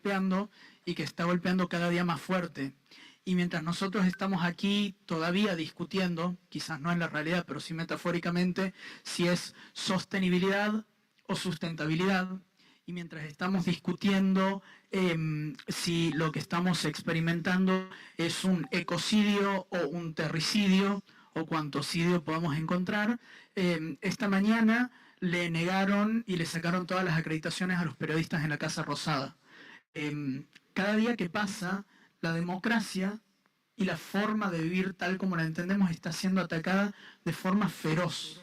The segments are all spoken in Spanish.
golpeando y que está golpeando cada día más fuerte. Y mientras nosotros estamos aquí todavía discutiendo, quizás no en la realidad, pero sí metafóricamente, si es sostenibilidad o sustentabilidad, y mientras estamos discutiendo si lo que estamos experimentando es un ecocidio o un terricidio o cuantocidio podamos encontrar, esta mañana le negaron y le sacaron todas las acreditaciones a los periodistas en la Casa Rosada. Cada día que pasa, la democracia y la forma de vivir tal como la entendemos está siendo atacada de forma feroz.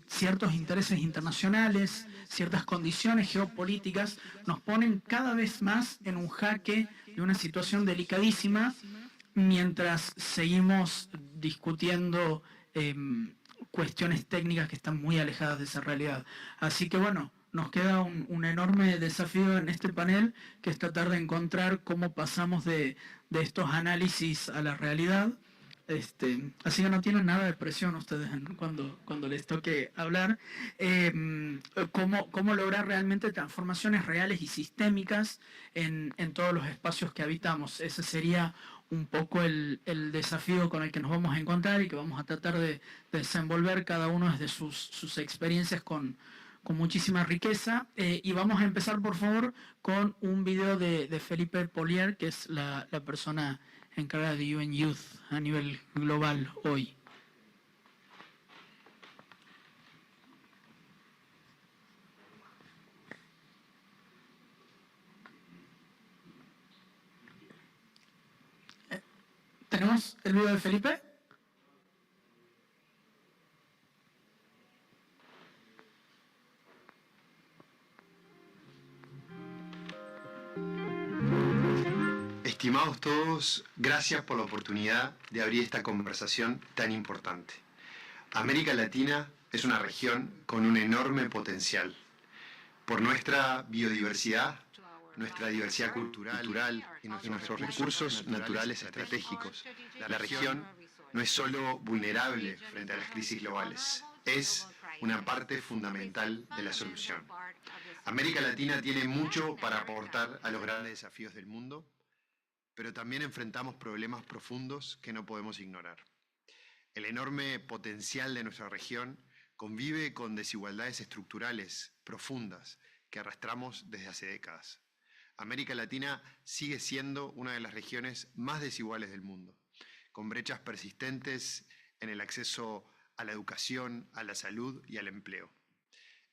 Ciertos intereses internacionales, ciertas condiciones geopolíticas nos ponen cada vez más en un jaque de una situación delicadísima mientras seguimos discutiendo cuestiones técnicas que están muy alejadas de esa realidad. Así que bueno, nos queda un enorme desafío en este panel, que es tratar de encontrar cómo pasamos de estos análisis a la realidad. Así que no tienen nada de presión ustedes cuando les toque hablar. Cómo lograr realmente transformaciones reales y sistémicas en todos los espacios que habitamos. Ese sería un poco el desafío con el que nos vamos a encontrar y que vamos a tratar de desenvolver cada uno desde sus experiencias con muchísima riqueza. Y vamos a empezar, por favor, con un video de Felipe Polier, que es la persona encargada de UN Youth a nivel global hoy. ¿Tenemos el video de Felipe? Estimados todos, gracias por la oportunidad de abrir esta conversación tan importante. América Latina es una región con un enorme potencial. Por nuestra biodiversidad, nuestra diversidad cultural y nuestros recursos naturales estratégicos, la región no es solo vulnerable frente a las crisis globales, es una parte fundamental de la solución. América Latina tiene mucho para aportar a los grandes desafíos del mundo, pero también enfrentamos problemas profundos que no podemos ignorar. El enorme potencial de nuestra región convive con desigualdades estructurales profundas que arrastramos desde hace décadas. América Latina sigue siendo una de las regiones más desiguales del mundo, con brechas persistentes en el acceso a la educación, a la salud y al empleo.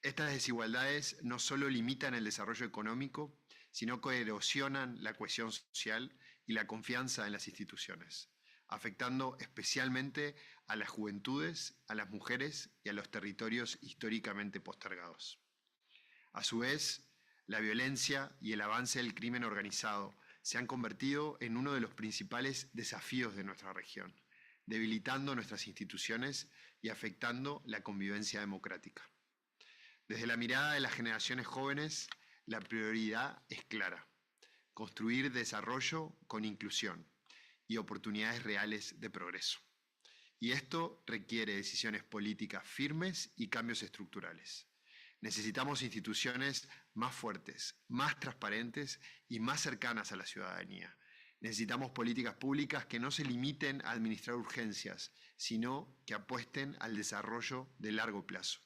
Estas desigualdades no solo limitan el desarrollo económico, sino que erosionan la cohesión social y la confianza en las instituciones, afectando especialmente a las juventudes, a las mujeres y a los territorios históricamente postergados. A su vez, la violencia y el avance del crimen organizado se han convertido en uno de los principales desafíos de nuestra región, debilitando nuestras instituciones y afectando la convivencia democrática. Desde la mirada de las generaciones jóvenes, la prioridad es clara: construir desarrollo con inclusión y oportunidades reales de progreso. Y esto requiere decisiones políticas firmes y cambios estructurales. Necesitamos instituciones más fuertes, más transparentes y más cercanas a la ciudadanía. Necesitamos políticas públicas que no se limiten a administrar urgencias, sino que apuesten al desarrollo de largo plazo.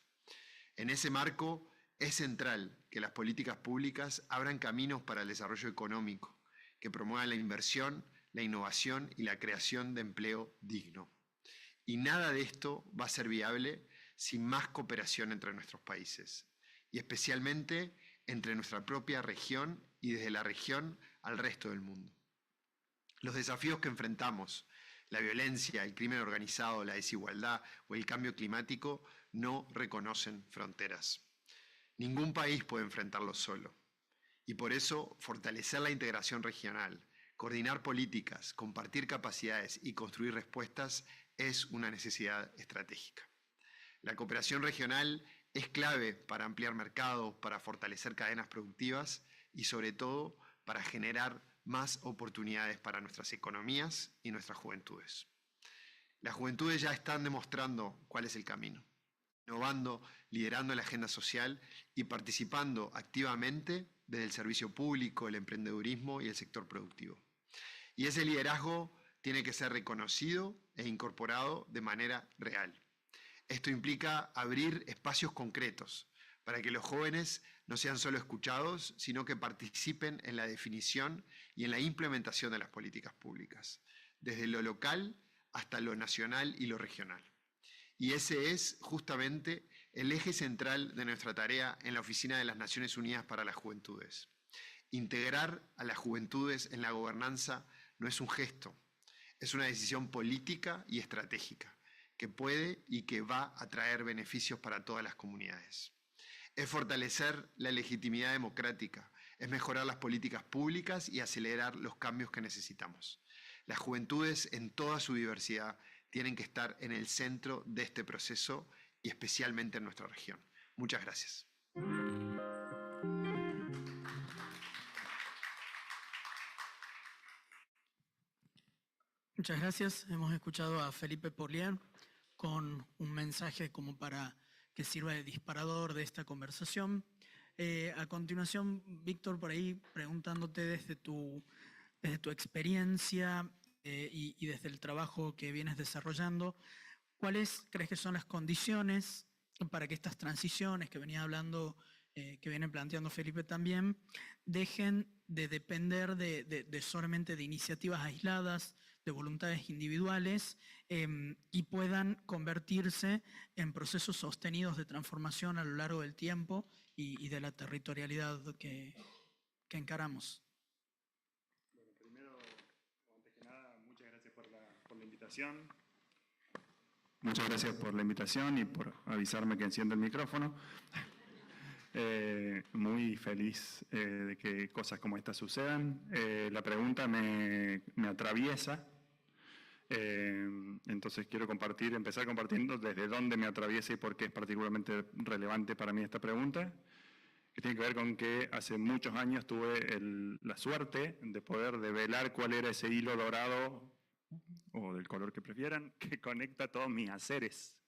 En ese marco, es central que las políticas públicas abran caminos para el desarrollo económico, que promuevan la inversión, la innovación y la creación de empleo digno. Y nada de esto va a ser viable sin más cooperación entre nuestros países, y especialmente entre nuestra propia región y desde la región al resto del mundo. Los desafíos que enfrentamos, la violencia, el crimen organizado, la desigualdad o el cambio climático, no reconocen fronteras. Ningún país puede enfrentarlos solo. Y por eso, fortalecer la integración regional, coordinar políticas, compartir capacidades y construir respuestas es una necesidad estratégica. La cooperación regional es clave para ampliar mercados, para fortalecer cadenas productivas y, sobre todo, para generar más oportunidades para nuestras economías y nuestras juventudes. Las juventudes ya están demostrando cuál es el camino, innovando, liderando la agenda social y participando activamente desde el servicio público, el emprendedurismo y el sector productivo. Y ese liderazgo tiene que ser reconocido e incorporado de manera real. Esto implica abrir espacios concretos para que los jóvenes no sean solo escuchados, sino que participen en la definición y en la implementación de las políticas públicas, desde lo local hasta lo nacional y lo regional. Y ese es justamente el eje central de nuestra tarea en la Oficina de las Naciones Unidas para las Juventudes. Integrar a las juventudes en la gobernanza no es un gesto, es una decisión política y estratégica que puede y que va a traer beneficios para todas las comunidades. Es fortalecer la legitimidad democrática, es mejorar las políticas públicas y acelerar los cambios que necesitamos. Las juventudes en toda su diversidad tienen que estar en el centro de este proceso y especialmente en nuestra región. Muchas gracias. Muchas gracias. Hemos escuchado a Felipe Porlier con un mensaje como para que sirva de disparador de esta conversación. A continuación, Víctor, por ahí preguntándote desde tu experiencia y desde el trabajo que vienes desarrollando, ¿cuáles crees que son las condiciones para que estas transiciones que venía hablando, que viene planteando Felipe también, dejen de depender de solamente de iniciativas aisladas, de voluntades individuales y puedan convertirse en procesos sostenidos de transformación a lo largo del tiempo y de la territorialidad que encaramos? Bueno, primero, antes que nada, muchas gracias por la invitación. Muchas gracias por la invitación y por avisarme que enciendo el micrófono. Muy feliz de que cosas como estas sucedan. La pregunta me atraviesa. Entonces quiero empezar compartiendo desde dónde me atraviesa y por qué es particularmente relevante para mí esta pregunta, que tiene que ver con que hace muchos años tuve la suerte de poder develar cuál era ese hilo dorado, o del color que prefieran, que conecta todos mis haceres.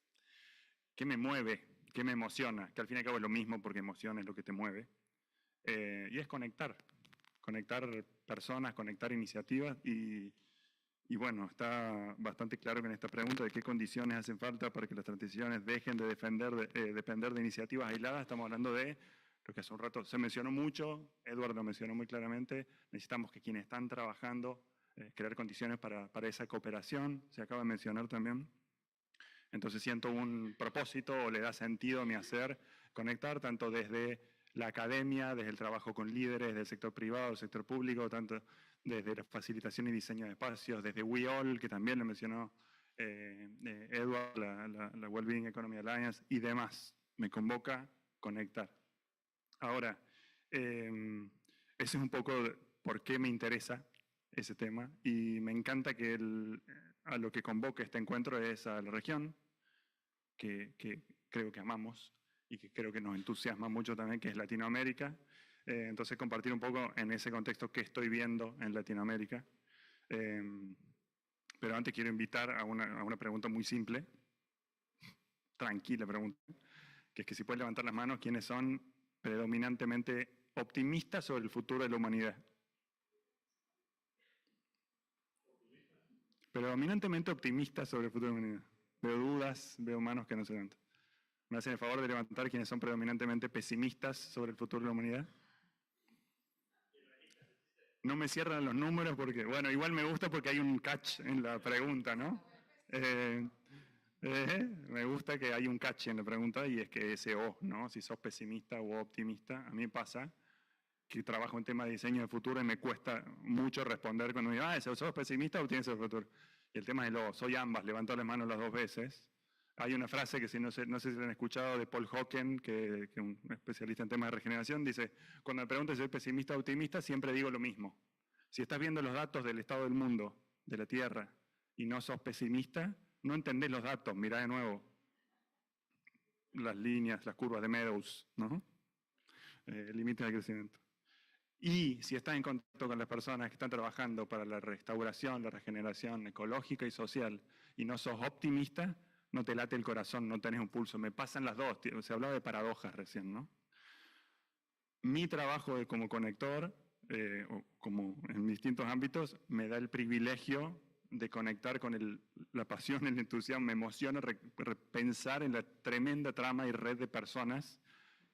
¿Qué me mueve? ¿Qué me emociona? Que al fin y al cabo es lo mismo porque emoción es lo que te mueve. Y es conectar personas, conectar iniciativas y bueno, está bastante claro que en esta pregunta de qué condiciones hacen falta para que las transiciones dejen de depender de iniciativas aisladas, estamos hablando de lo que hace un rato se mencionó mucho, Eduardo lo mencionó muy claramente, necesitamos que quienes están trabajando, crear condiciones para esa cooperación, se acaba de mencionar también. Entonces siento un propósito o le da sentido a mi hacer conectar tanto desde la academia, desde el trabajo con líderes del sector privado, del sector público, tanto desde la facilitación y diseño de espacios, desde We All, que también lo mencionó Edward, la Wellbeing Economy Alliance y demás. Me convoca conectar. Ahora, ese es un poco por qué me interesa ese tema y me encanta que a lo que convoca este encuentro es a la región, que creo que amamos y que creo que nos entusiasma mucho también, que es Latinoamérica. Entonces compartir un poco en ese contexto qué estoy viendo en Latinoamérica. Pero antes quiero invitar a una pregunta muy simple, tranquila pregunta, que es que si pueden levantar las manos, ¿quiénes son predominantemente optimistas sobre el futuro de la humanidad? Predominantemente optimistas sobre el futuro de la humanidad. Veo dudas, veo manos que no se levantan. ¿Me hacen el favor de levantar quienes son predominantemente pesimistas sobre el futuro de la humanidad? No me cierran los números porque, bueno, igual me gusta porque hay un catch en la pregunta, ¿no? Me gusta que hay un catch en la pregunta y es que ese O, ¿no? Si sos pesimista o optimista, a mí me pasa que trabajo en temas de diseño de futuro y me cuesta mucho responder cuando me digo, ¿sos pesimista o tienes el futuro? Y el tema es el O, soy ambas, levanto las manos las dos veces. Hay una frase que no sé si la han escuchado de Paul Hawken, que es un especialista en temas de regeneración, dice, cuando me preguntan si soy pesimista o optimista, siempre digo lo mismo. Si estás viendo los datos del estado del mundo, de la Tierra, y no sos pesimista, no entendés los datos, mirá de nuevo las líneas, las curvas de Meadows, ¿no? Límites de crecimiento. Y si estás en contacto con las personas que están trabajando para la restauración, la regeneración ecológica y social, y no sos optimista, no te late el corazón, no tenés un pulso. Me pasan las dos. Se hablaba de paradojas recién, ¿no? mi trabajo como conector, o como en distintos ámbitos, me da el privilegio de conectar con la pasión, el entusiasmo, me emociona pensar en la tremenda trama y red de personas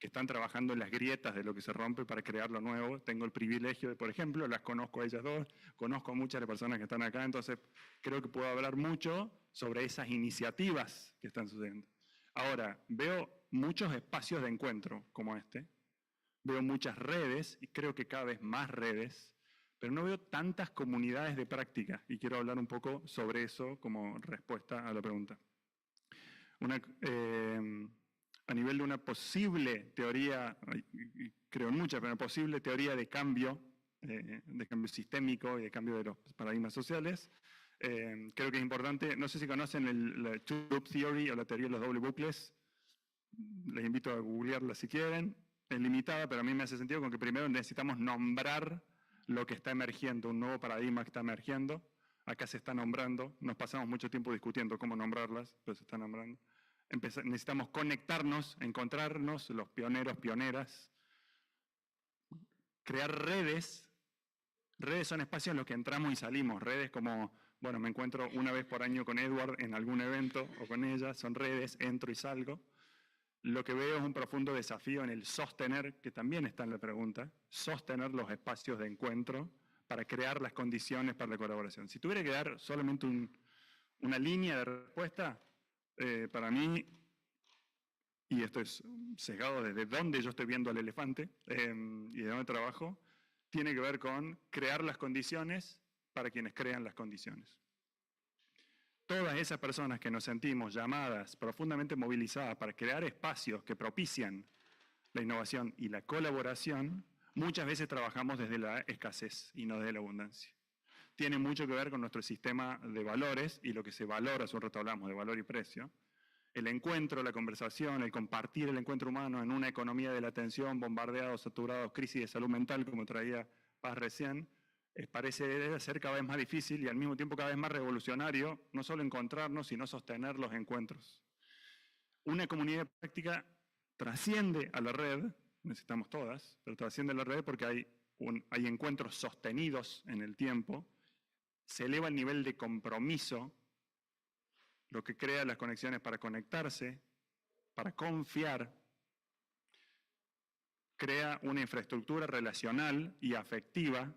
que están trabajando en las grietas de lo que se rompe para crear lo nuevo. Tengo el privilegio de, por ejemplo, las conozco a ellas dos, conozco a muchas de las personas que están acá, entonces creo que puedo hablar mucho sobre esas iniciativas que están sucediendo. Ahora, veo muchos espacios de encuentro como este, veo muchas redes, y creo que cada vez más redes, pero no veo tantas comunidades de práctica, y quiero hablar un poco sobre eso como respuesta a la pregunta. A nivel de una posible teoría, creo en muchas, pero una posible teoría de cambio sistémico y de cambio de los paradigmas sociales, creo que es importante, no sé si conocen la Two-Loop Theory o la teoría de los doble bucles, les invito a googlearla si quieren, es limitada, pero a mí me hace sentido con que primero necesitamos nombrar lo que está emergiendo, un nuevo paradigma que está emergiendo. Acá se está nombrando, nos pasamos mucho tiempo discutiendo cómo nombrarlas, pero se está nombrando. Necesitamos conectarnos, encontrarnos, los pioneros, pioneras, crear redes. Redes son espacios en los que entramos y salimos, redes como, bueno, me encuentro una vez por año con Edward en algún evento o con ella, son redes, entro y salgo. Lo que veo es un profundo desafío en el sostener, que también está en la pregunta, sostener los espacios de encuentro para crear las condiciones para la colaboración. Si tuviera que dar solamente una línea de respuesta, para mí, y esto es sesgado desde dónde yo estoy viendo al elefante y de dónde trabajo, tiene que ver con crear las condiciones para quienes crean las condiciones. Todas esas personas que nos sentimos llamadas, profundamente movilizadas para crear espacios que propician la innovación y la colaboración, muchas veces trabajamos desde la escasez y no desde la abundancia. Tiene mucho que ver con nuestro sistema de valores y lo que se valora, hace un rato hablamos de valor y precio. El encuentro, la conversación, el compartir el encuentro humano en una economía de la atención, bombardeados, saturados, crisis de salud mental, como traía Paz recién, parece ser cada vez más difícil y al mismo tiempo cada vez más revolucionario, no solo encontrarnos, sino sostener los encuentros. Una comunidad de práctica trasciende a la red, necesitamos todas, pero trasciende a la red porque hay encuentros sostenidos en el tiempo, se eleva el nivel de compromiso, lo que crea las conexiones para conectarse, para confiar, crea una infraestructura relacional y afectiva.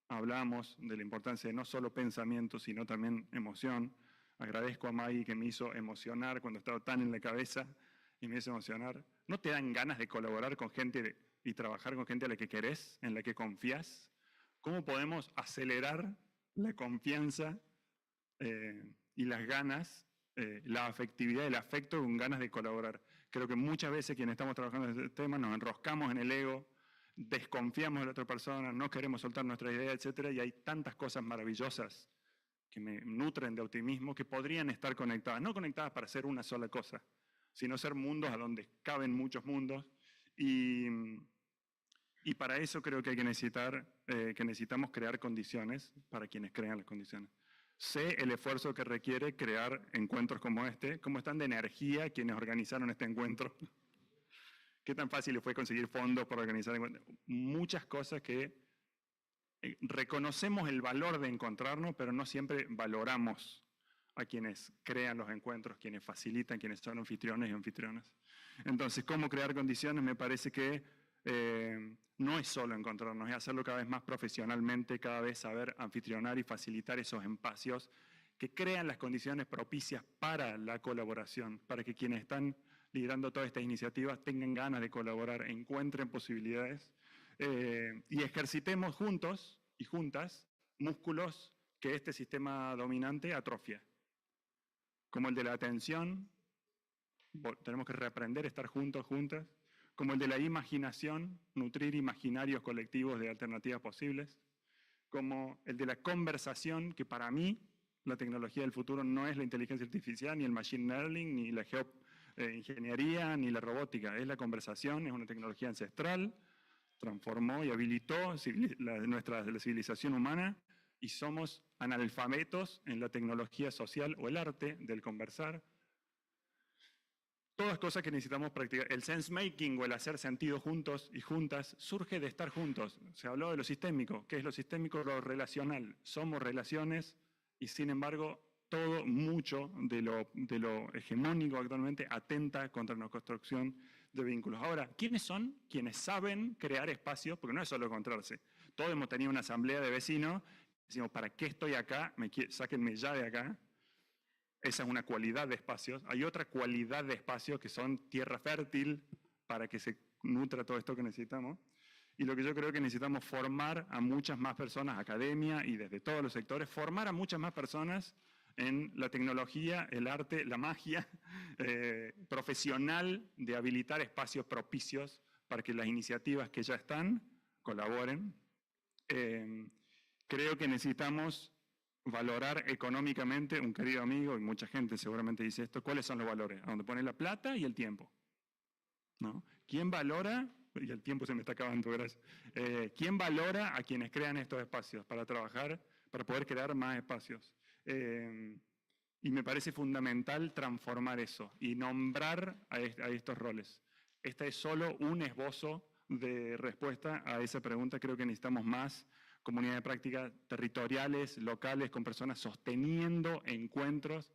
Hablamos de la importancia de no solo pensamiento, sino también emoción. Agradezco a Maggie que me hizo emocionar cuando estaba tan en la cabeza y me hizo emocionar. ¿No te dan ganas de colaborar con gente y trabajar con gente a la que querés, en la que confías? ¿Cómo podemos acelerar la confianza y las ganas, la afectividad, el afecto con ganas de colaborar? Creo que muchas veces quienes estamos trabajando en este tema nos enroscamos en el ego, desconfiamos de la otra persona, no queremos soltar nuestra idea, etc. Y hay tantas cosas maravillosas que me nutren de optimismo que podrían estar conectadas, no conectadas para ser una sola cosa, sino ser mundos a donde caben muchos mundos. Y para eso creo que hay que necesitamos crear condiciones para quienes crean las condiciones. Sé el esfuerzo que requiere crear encuentros como este, cómo están de energía quienes organizaron este encuentro. ¿Qué tan fácil fue conseguir fondos para organizar encuentros? Muchas cosas que reconocemos el valor de encontrarnos, pero no siempre valoramos a quienes crean los encuentros, quienes facilitan, quienes son anfitriones y anfitrionas. Entonces, ¿cómo crear condiciones? Me parece que no es solo encontrarnos, es hacerlo cada vez más profesionalmente, cada vez saber anfitrionar y facilitar esos espacios que crean las condiciones propicias para la colaboración, para que quienes están liderando todas estas iniciativas tengan ganas de colaborar, encuentren posibilidades y ejercitemos juntos y juntas músculos que este sistema dominante atrofia, como el de la atención, tenemos que reaprender a estar juntos, juntas, como el de la imaginación, nutrir imaginarios colectivos de alternativas posibles, como el de la conversación, que para mí la tecnología del futuro no es la inteligencia artificial, ni el machine learning, ni la geoingeniería, ni la robótica, es la conversación, es una tecnología ancestral, transformó y habilitó la civilización humana y somos analfabetos en la tecnología social o el arte del conversar. todas cosas que necesitamos practicar. El sense making o el hacer sentido juntos y juntas surge de estar juntos. Se habló de lo sistémico. ¿Qué es lo sistémico? Lo relacional. Somos relaciones y sin embargo mucho de lo hegemónico actualmente atenta contra la construcción de vínculos. Ahora, ¿quiénes son quienes saben crear espacios? Porque no es solo encontrarse. Todos hemos tenido una asamblea de vecinos, decimos, ¿para qué estoy acá? Sáquenme ya de acá. Esa es una cualidad de espacios. Hay otra cualidad de espacios que son tierra fértil para que se nutra todo esto que necesitamos. Y lo que yo creo que necesitamos formar a muchas más personas, academia y desde todos los sectores, formar a muchas más personas en la tecnología, el arte, la magia profesional de habilitar espacios propicios para que las iniciativas que ya están colaboren. Creo que necesitamos valorar económicamente, un querido amigo, y mucha gente seguramente dice esto, ¿cuáles son los valores? A donde pone la plata y el tiempo, ¿no? ¿Quién valora? Y el tiempo se me está acabando, gracias. ¿Quién valora a quienes crean estos espacios para trabajar, para poder crear más espacios? Y me parece fundamental transformar eso y nombrar a estos roles. Este es solo un esbozo de respuesta a esa pregunta. Creo que necesitamos más comunidades de práctica territoriales, locales, con personas sosteniendo encuentros.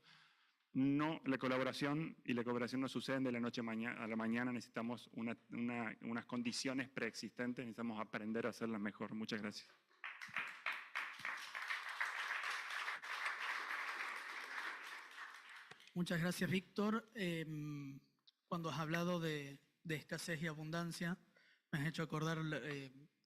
No, la colaboración y la cooperación no suceden de la noche a la mañana. Necesitamos unas condiciones preexistentes, necesitamos aprender a hacerlas mejor. Muchas gracias. Muchas gracias, Víctor. Cuando has hablado de escasez y abundancia, me has hecho acordar,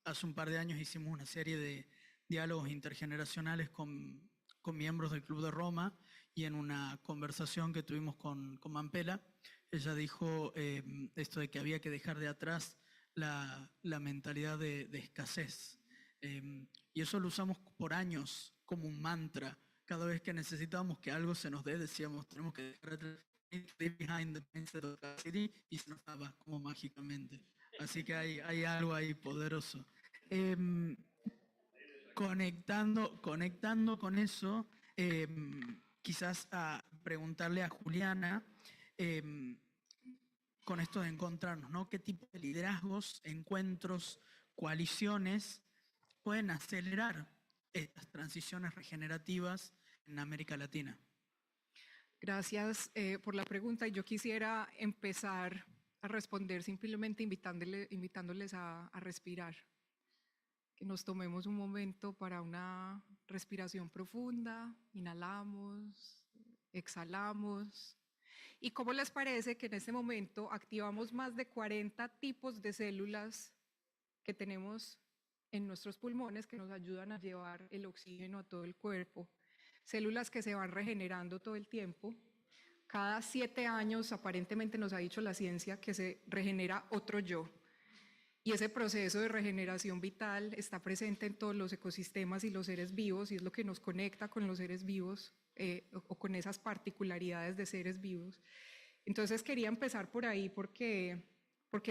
hace un par de años hicimos una serie de diálogos intergeneracionales con miembros del Club de Roma, y en una conversación que tuvimos con Mampela, ella dijo esto de que había que dejar de atrás la mentalidad de escasez. Y eso lo usamos por años como un mantra. Cada vez que necesitábamos que algo se nos dé, decíamos, tenemos que dejar atrás behind the mindset of scarcity, y se nos daba como mágicamente. Así que hay algo ahí poderoso. Conectando con eso, quizás a preguntarle a Juliana, con esto de encontrarnos, ¿no? ¿Qué tipo de liderazgos, encuentros, coaliciones pueden acelerar estas transiciones regenerativas en América Latina? Gracias por la pregunta. Yo quisiera empezar a responder simplemente invitándoles a respirar. Que nos tomemos un momento para una respiración profunda, inhalamos, exhalamos. ¿Y cómo les parece que en este momento activamos más de 40 tipos de células que tenemos en nuestros pulmones que nos ayudan a llevar el oxígeno a todo el cuerpo? Células que se van regenerando todo el tiempo. Cada 7 años, aparentemente nos ha dicho la ciencia, que se regenera otro yo. Y ese proceso de regeneración vital está presente en todos los ecosistemas y los seres vivos, y es lo que nos conecta con los seres vivos o con esas particularidades de seres vivos. Entonces quería empezar por ahí porque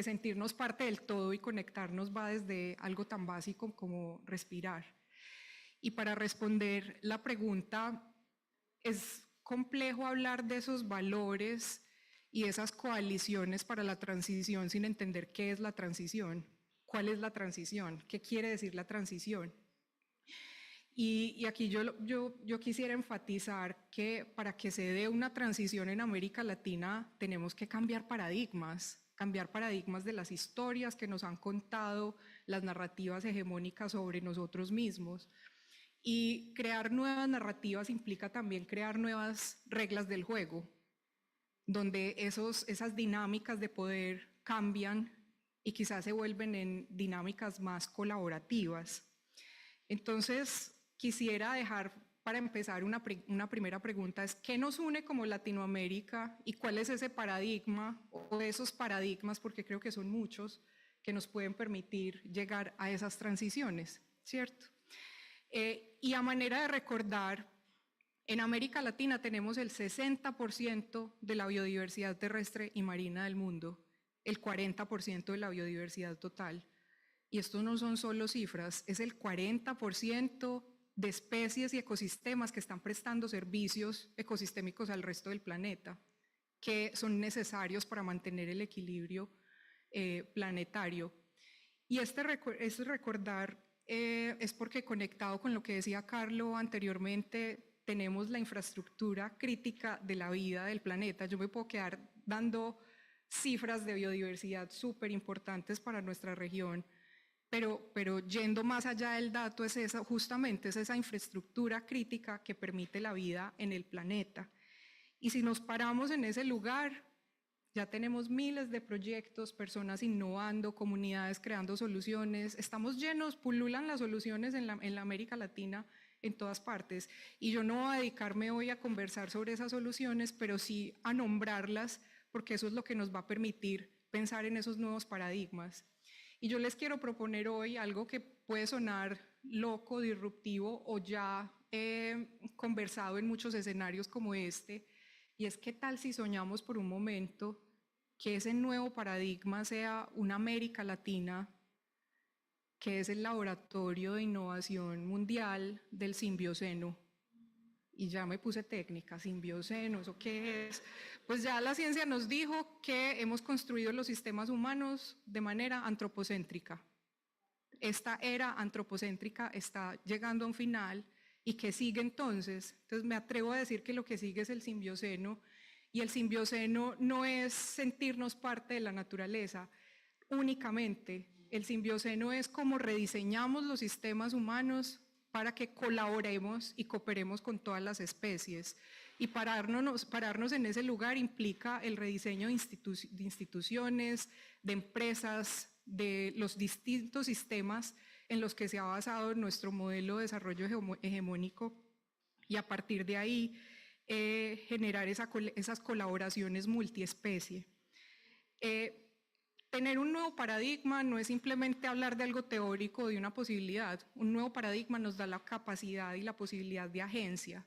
sentirnos parte del todo y conectarnos va desde algo tan básico como respirar. Y para responder la pregunta, es complejo hablar de esos valores y esas coaliciones para la transición sin entender qué es la transición, cuál es la transición, qué quiere decir la transición. Y aquí yo quisiera enfatizar que para que se dé una transición en América Latina tenemos que cambiar paradigmas de las historias que nos han contado, las narrativas hegemónicas sobre nosotros mismos. Y crear nuevas narrativas implica también crear nuevas reglas del juego, donde esas dinámicas de poder cambian y quizás se vuelven en dinámicas más colaborativas. Entonces, quisiera dejar para empezar una primera pregunta, es ¿qué nos une como Latinoamérica y cuál es ese paradigma o esos paradigmas, porque creo que son muchos, que nos pueden permitir llegar a esas transiciones, ¿cierto? Y a manera de recordar, en América Latina tenemos el 60% de la biodiversidad terrestre y marina del mundo, el 40% de la biodiversidad total. Y esto no son solo cifras, es el 40% de especies y ecosistemas que están prestando servicios ecosistémicos al resto del planeta. que son necesarios para mantener el equilibrio planetario. Y este recordar es porque, conectado con lo que decía Carlo anteriormente, tenemos la infraestructura crítica de la vida del planeta. Yo me puedo quedar dando cifras de biodiversidad súper importantes para nuestra región, pero yendo más allá del dato, justamente es esa infraestructura crítica que permite la vida en el planeta. Y si nos paramos en ese lugar, ya tenemos miles de proyectos, personas innovando, comunidades creando soluciones. Estamos llenos, pululan las soluciones en la América Latina en todas partes. Y yo no voy a dedicarme hoy a conversar sobre esas soluciones, pero sí a nombrarlas, porque eso es lo que nos va a permitir pensar en esos nuevos paradigmas. Y yo les quiero proponer hoy algo que puede sonar loco, disruptivo o ya conversado en muchos escenarios como este, y es: ¿qué tal si soñamos por un momento que ese nuevo paradigma sea una América Latina que es el laboratorio de innovación mundial del simbioceno? Y ya me puse técnica, simbioceno, ¿eso qué es? Pues ya la ciencia nos dijo que hemos construido los sistemas humanos de manera antropocéntrica. Esta era antropocéntrica está llegando a un final. ¿Y qué sigue entonces? Entonces me atrevo a decir que lo que sigue es el simbioceno, y el simbioceno no es sentirnos parte de la naturaleza únicamente. El simbioceno es cómo rediseñamos los sistemas humanos para que colaboremos y cooperemos con todas las especies. Y pararnos en ese lugar implica el rediseño de instituciones, de empresas, de los distintos sistemas en los que se ha basado nuestro modelo de desarrollo hegemónico, y a partir de ahí generar esas colaboraciones multiespecie. Tener un nuevo paradigma no es simplemente hablar de algo teórico o de una posibilidad. Un nuevo paradigma nos da la capacidad y la posibilidad de agencia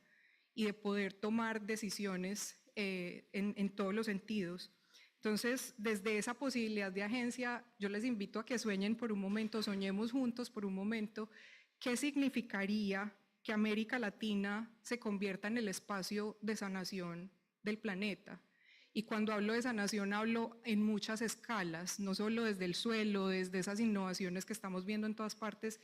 y de poder tomar decisiones en todos los sentidos. Entonces, desde esa posibilidad de agencia, yo les invito a que sueñen por un momento, soñemos juntos por un momento, qué significaría que América Latina se convierta en el espacio de sanación del planeta. Y cuando hablo de sanación, hablo en muchas escalas, no solo desde el suelo, desde esas innovaciones que estamos viendo en todas partes,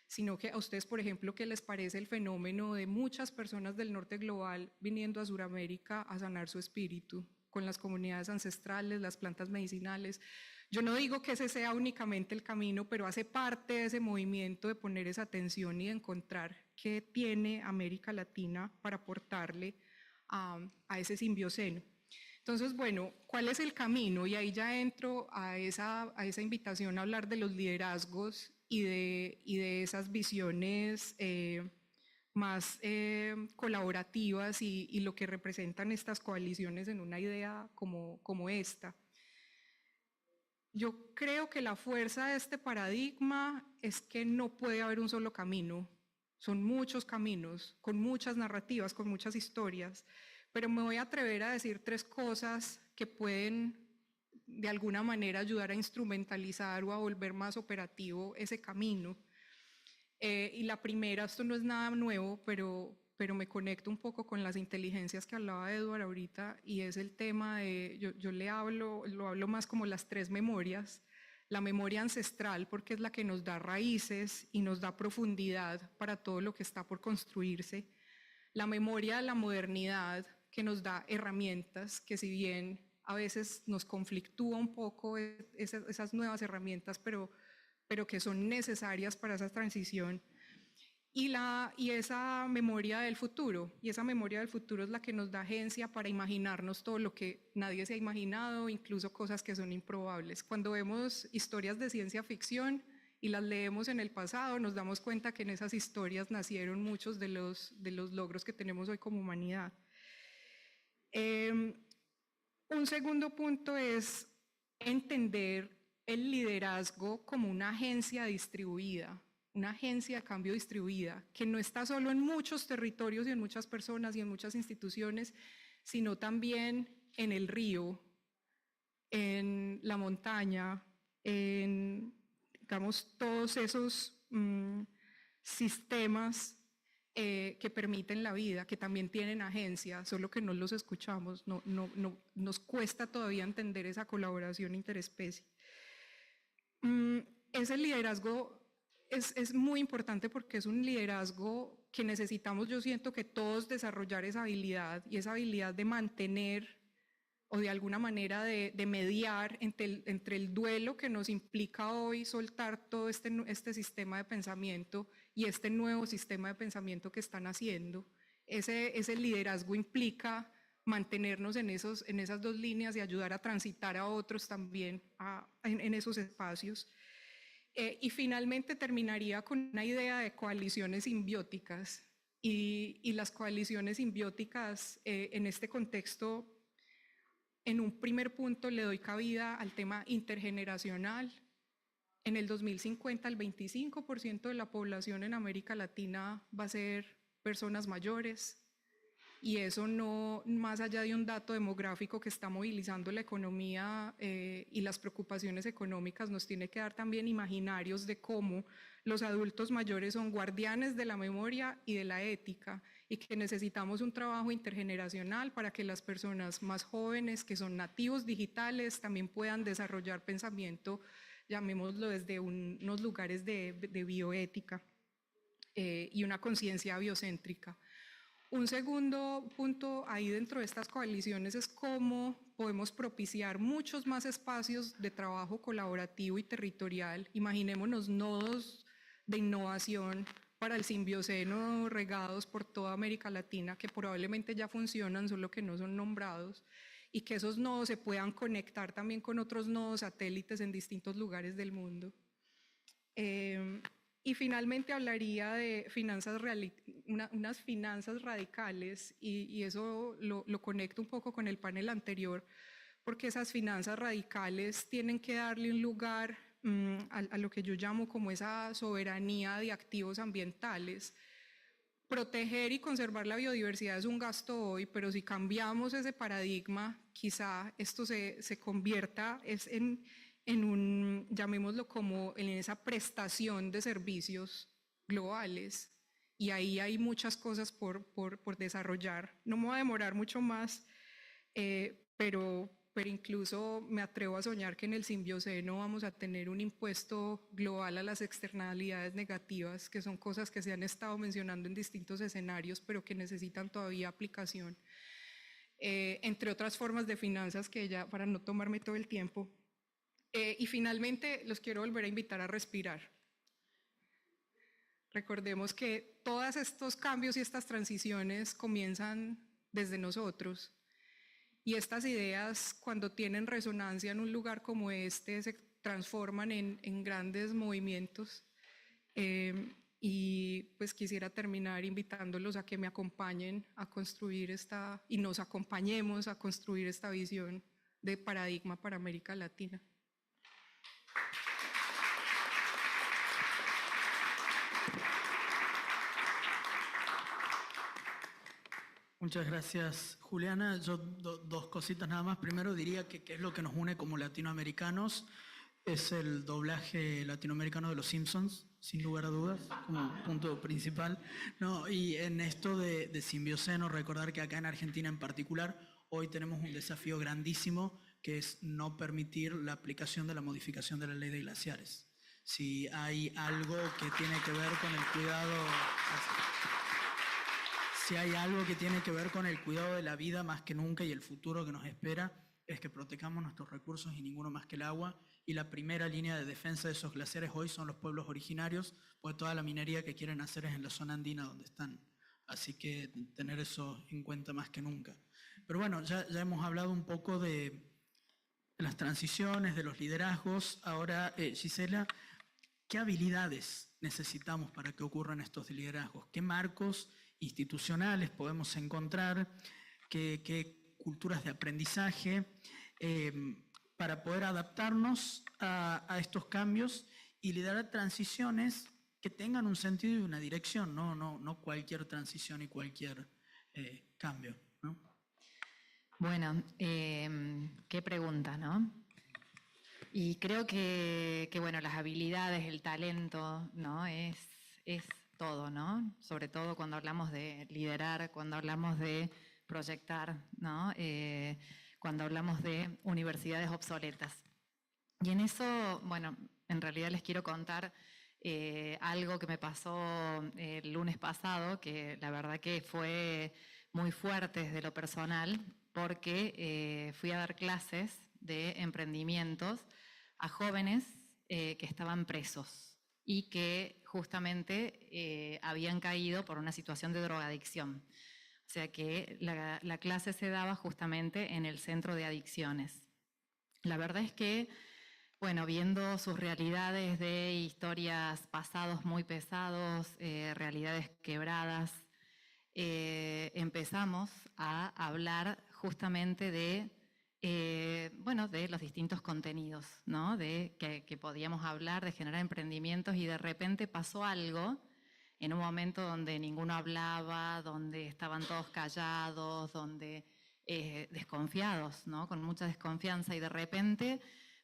sino que a ustedes, por ejemplo, ¿qué les parece el fenómeno de muchas personas del norte global viniendo a Sudamérica a sanar su espíritu con las comunidades ancestrales, las plantas medicinales? Yo no digo que ese sea únicamente el camino, pero hace parte de ese movimiento de poner esa atención y de encontrar qué tiene América Latina para aportarle a ese simbioceno. Entonces, bueno, ¿cuál es el camino? Y ahí ya entro a esa invitación a hablar de los liderazgos y de esas visiones más colaborativas y lo que representan estas coaliciones en una idea como esta. Yo creo que la fuerza de este paradigma es que no puede haber un solo camino. Son muchos caminos, con muchas narrativas, con muchas historias. Pero me voy a atrever a decir 3 cosas que pueden de alguna manera ayudar a instrumentalizar o a volver más operativo ese camino. Y la primera, esto no es nada nuevo, pero me conecto un poco con las inteligencias que hablaba Edward ahorita, y es el tema de, yo lo hablo más como las 3 memorias. La memoria ancestral, porque es la que nos da raíces y nos da profundidad para todo lo que está por construirse. La memoria de la modernidad, que nos da herramientas, que si bien a veces nos conflictúa un poco esas nuevas herramientas, pero que son necesarias para esa transición. Y esa memoria del futuro, y esa memoria del futuro es la que nos da agencia para imaginarnos todo lo que nadie se ha imaginado, incluso cosas que son improbables. Cuando vemos historias de ciencia ficción y las leemos en el pasado, nos damos cuenta que en esas historias nacieron muchos de los logros que tenemos hoy como humanidad. Un segundo punto es entender el liderazgo como una agencia distribuida, una agencia de cambio distribuida, que no está solo en muchos territorios y en muchas personas y en muchas instituciones, sino también en el río, en la montaña, en, digamos, todos esos sistemas que permiten la vida, que también tienen agencia, solo que no los escuchamos, nos cuesta todavía entender esa colaboración interespecie. Ese liderazgo es muy importante porque es un liderazgo que necesitamos, yo siento que todos desarrollar esa habilidad y esa habilidad de mantener o de alguna manera de mediar entre el duelo que nos implica hoy soltar todo este sistema de pensamiento y este nuevo sistema de pensamiento que están haciendo. Ese liderazgo implica mantenernos en esas dos líneas y ayudar a transitar a otros también en esos espacios. Y finalmente terminaría con una idea de coaliciones simbióticas. Y las coaliciones simbióticas en este contexto, en un primer punto le doy cabida al tema intergeneracional. En el 2050 el 25% de la población en América Latina va a ser personas mayores. Y eso no, más allá de un dato demográfico que está movilizando la economía y las preocupaciones económicas, nos tiene que dar también imaginarios de cómo los adultos mayores son guardianes de la memoria y de la ética y que necesitamos un trabajo intergeneracional para que las personas más jóvenes que son nativos digitales también puedan desarrollar pensamiento, llamémoslo desde unos lugares de bioética y una conciencia biocéntrica. Un segundo punto ahí dentro de estas coaliciones es cómo podemos propiciar muchos más espacios de trabajo colaborativo y territorial. Imaginémonos nodos de innovación para el simbioceno regados por toda América Latina que probablemente ya funcionan, solo que no son nombrados, y que esos nodos se puedan conectar también con otros nodos satélites en distintos lugares del mundo. Y finalmente hablaría de unas finanzas radicales y eso lo conecto un poco con el panel anterior, porque esas finanzas radicales tienen que darle un lugar a lo que yo llamo como esa soberanía de activos ambientales. Proteger y conservar la biodiversidad es un gasto hoy, pero si cambiamos ese paradigma, quizá esto se convierta en un, llamémoslo como en esa prestación de servicios globales, y ahí hay muchas cosas por desarrollar. No me voy a demorar mucho más, pero incluso me atrevo a soñar que en el simbioceno vamos a tener un impuesto global a las externalidades negativas, que son cosas que se han estado mencionando en distintos escenarios, pero que necesitan todavía aplicación. Entre otras formas de finanzas que ya, para no tomarme todo el tiempo. Y finalmente los quiero volver a invitar a respirar. Recordemos que todos estos cambios y estas transiciones comienzan desde nosotros. Y estas ideas, cuando tienen resonancia en un lugar como este, se transforman en grandes movimientos. Y pues quisiera terminar invitándolos a que me acompañen a construir y nos acompañemos a construir esta visión de paradigma para América Latina. Muchas gracias, Juliana. Yo dos cositas nada más. Primero diría que es lo que nos une como latinoamericanos. Es el doblaje latinoamericano de Los Simpsons, sin lugar a dudas, como punto principal. No, y en esto de simbioceno, recordar que acá en Argentina en particular, hoy tenemos un desafío grandísimo, que es no permitir la aplicación de la modificación de la ley de glaciares. Si hay algo que tiene que ver con el cuidado... Si hay algo que tiene que ver con el cuidado de la vida más que nunca y el futuro que nos espera, es que protejamos nuestros recursos y ninguno más que el agua. Y la primera línea de defensa de esos glaciares hoy son los pueblos originarios, pues toda la minería que quieren hacer es en la zona andina donde están. Así que tener eso en cuenta más que nunca. Pero bueno, ya hemos hablado un poco de las transiciones, de los liderazgos. Ahora, Gisela, ¿qué habilidades necesitamos para que ocurran estos liderazgos? ¿Qué marcos institucionales podemos encontrar? ¿Qué culturas de aprendizaje para poder adaptarnos a estos cambios y liderar transiciones que tengan un sentido y una dirección, no cualquier transición y cualquier cambio, ¿no? Bueno, qué pregunta, ¿no? Y creo que bueno, las habilidades, el talento, ¿no? Es todo, ¿no? Sobre todo cuando hablamos de liderar, cuando hablamos de proyectar, ¿no? Cuando hablamos de universidades obsoletas. Y en eso, bueno, en realidad les quiero contar algo que me pasó el lunes pasado, que la verdad que fue muy fuerte desde lo personal, porque fui a dar clases de emprendimientos a jóvenes que estaban presos y que justamente habían caído por una situación de drogadicción. O sea que la clase se daba justamente en el centro de adicciones. La verdad es que, bueno, viendo sus realidades de historias pasados muy pesados, realidades quebradas, empezamos a hablar justamente de, bueno, de los distintos contenidos, ¿no? De que podíamos hablar, de generar emprendimientos, y de repente pasó algo en un momento donde ninguno hablaba, donde estaban todos callados, donde desconfiados, ¿no? Con mucha desconfianza, y de repente